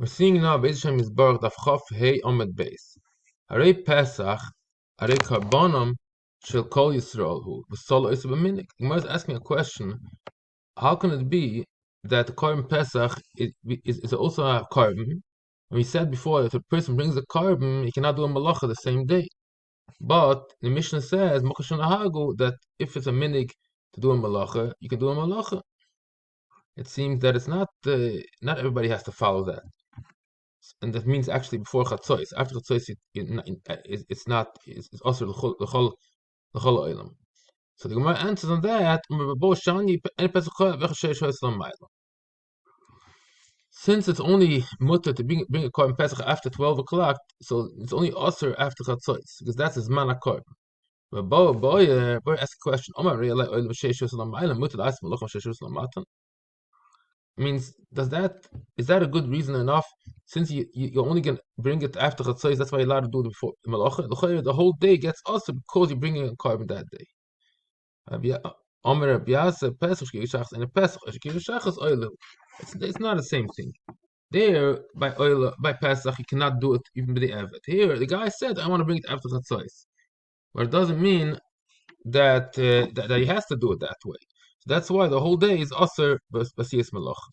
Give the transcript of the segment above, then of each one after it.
We're seeing now Beis Hashem is Baruch Daf Chof Hey Omed Beis. Harei Pesach, Harei Karbonom Shel Kol Yisrael Hu V'Sol Ois B'Minik. Gemara is asking a question: how can it be that the Korban Pesach is also a Korban? And we said before that if a person brings a Korban, he cannot do a Malacha the same day. But the Mishnah says Mokashon Ahagu that if it's a minig to do a Malacha, you can do a Malacha. It seems that it's not everybody has to follow that. And that means actually before Chatzos. After Chatzos, it's also the whole oilam. So the Gemara answers on that. Since it's only mutter to bring a korban pesach after 12 o'clock, so it's only usher after Chatzos because that's his mana korban. But boy ask a question. Means is that a good reason enough? Since you're only gonna bring it after Chatzos, that's why you're allowed to do it before Malacha. The whole day gets also because you're bringing a korban that day. It's not the same thing. There by Pesach you cannot do it even by the Evet. Here the guy said I want to bring it after Chatzos, but it doesn't mean that that he has to do it that way. So that's why the whole day is also Basiyas Malacha.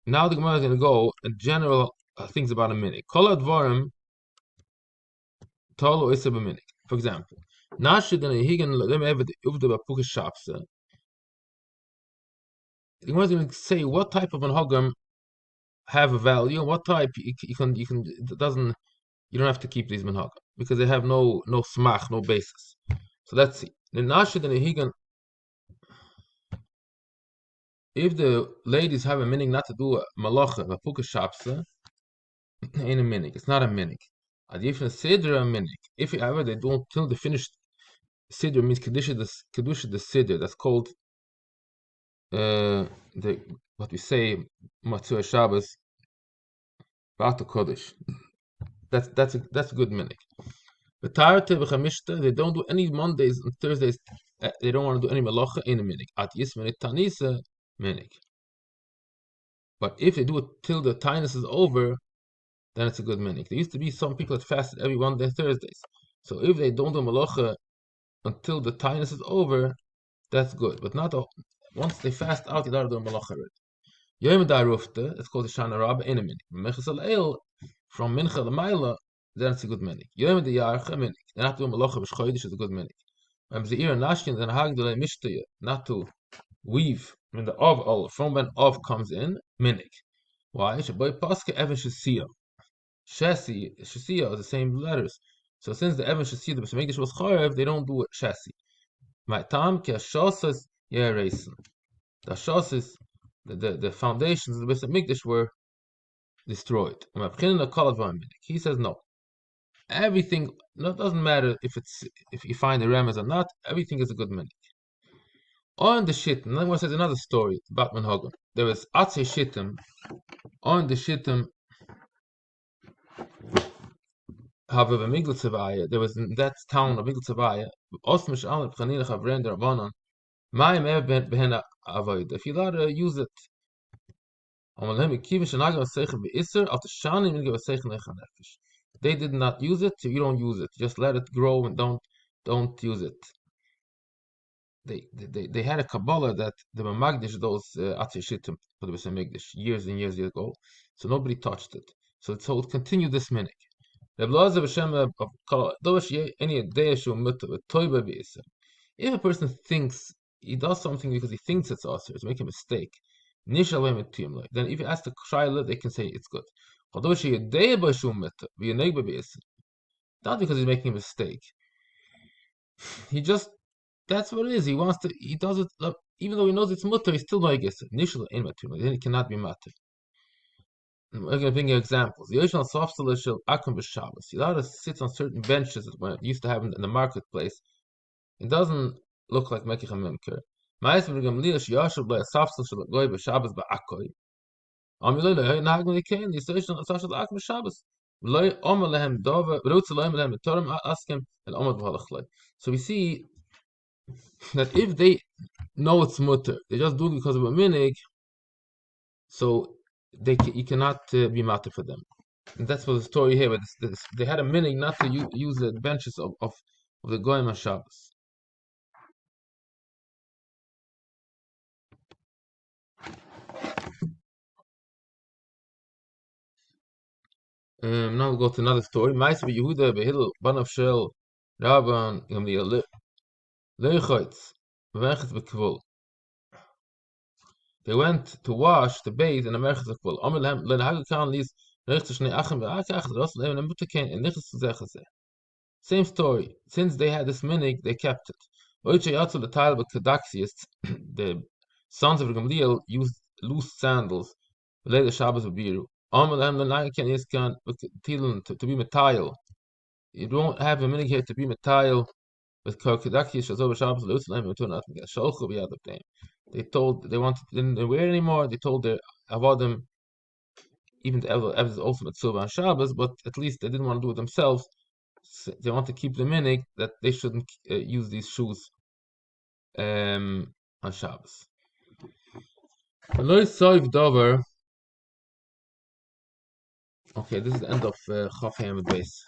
Now the Gemara is going to go general things about a minute. Kol advarim tolo isa b'minik. For example, nashid and higan lem eved uvda b'pukas shapsa. The Gemara is going to say what type of an hogam have a value and what type you don't have to keep these minhagam because they have no smach, no basis. So let's see. The nashid and higan. If the ladies have a minig not to do a malacha, a puka shapsa, ain't a minig. It's not a minig. Adif a sidra a minig. If however they don't till the finished sidra means kedusha the sidra. That's called what we say matzua Shabbos, ba'at kodesh. That's a good minig. But they don't do any Mondays and Thursdays. They don't want to do any malacha in a minig. At yismanit tanisa minig. But if they do it till the tinus is over, then it's a good minig. There used to be some people that fasted every one day Thursdays. So if they don't do malacha until the tinus is over, that's good. But not once they fast out, you don't do malacha already. Yom Darufta, it's called the Shana Rabba in a minig. Mechas al from Mincha Lamaila, then it's a good minig. Yom Yarcha minig. They're not doing malacha b'shchoidish is a good minig. When Zeir and Nashkin, then Hagdele Mishtaya, not to weave when the from when comes in, minig. Why? Shaboy Paska Evan Shasiya. Shasi is the same letters. So since the Evan Shasiya, the B'Shemigdash was Charev, they don't do it Shasi. My tam ki Shasas Yereisen. The Shasas, the foundations of the B'Shemigdash were destroyed. He says no. Everything, no, it doesn't matter if you find the remez or not. Everything is a good minig. On the shittim, then one says another story about Manhagam. There was Atze Shittim. On the Shittim, however, there was in that town of Migltzavaya, Osmish Al Pchanina Chavren der Rabbanon, Mayim Ev Behena Avoid. If you allowed to use it, they did not use it, so you don't use it. Just let it grow and don't use it. They had a Kabbalah that the Magdish those Atze Shittim for the Besamigdish years and years ago, so nobody touched it. So it continued this minig. If a person thinks he does something because he thinks it's usher, it's making a mistake, then if you ask the Shaila, they can say it's good. Not because he's making a mistake. That's what it is. He does it, even though he knows it's mutter, he's still like it. Initially, then it cannot be matter. I'm going to bring you examples. The original softstall shel akum b'Shabbos. You allowed to sit on certain benches when it used to have in the marketplace. It doesn't look like mekich and memker. Ma'is v'gamliel sheyashav by a softstall shel goy b'Shabbos ba'akoy. Amilei nahag melikein the original softstall shel akum b'Shabbos. V'loy omer lehem dova v'rutz lehem lehem torim askem and omer b'halachlei. So we see that if they know it's mutter, they just do it because of a minig, so you cannot be matter for them. And that's what the story here. But they had a minig not to use the benches of the goyim on Shabbos. Now we go to another story. Ma'aser Yehuda behillel banav shel Rabban Gamliel leichotz v'merchet b'kvul. They went to wash the bathe in a merchet b'kvul. Amar lehem lenahag kan lis reicht shnei achim ve'ach rosh lehem nemuter ken in nichas zeh. Same story. Since they had this minig, they kept it. The sons of Gamliel used loose sandals. Later Shabbos Biru. To be metayel. You don't have a minig here to be metayel with Karkadaki Shazov Shabbos Lutzlaim to nothing. Shalchu b'yad. They told they didn't wear anymore. They told their avodim, even the Eved also mitzvah on Shabbos, but at least they didn't want to do it themselves. They want to keep the minig that they shouldn't use these shoes on Shabbos. Okay, this is the end of Chaf Hamid base.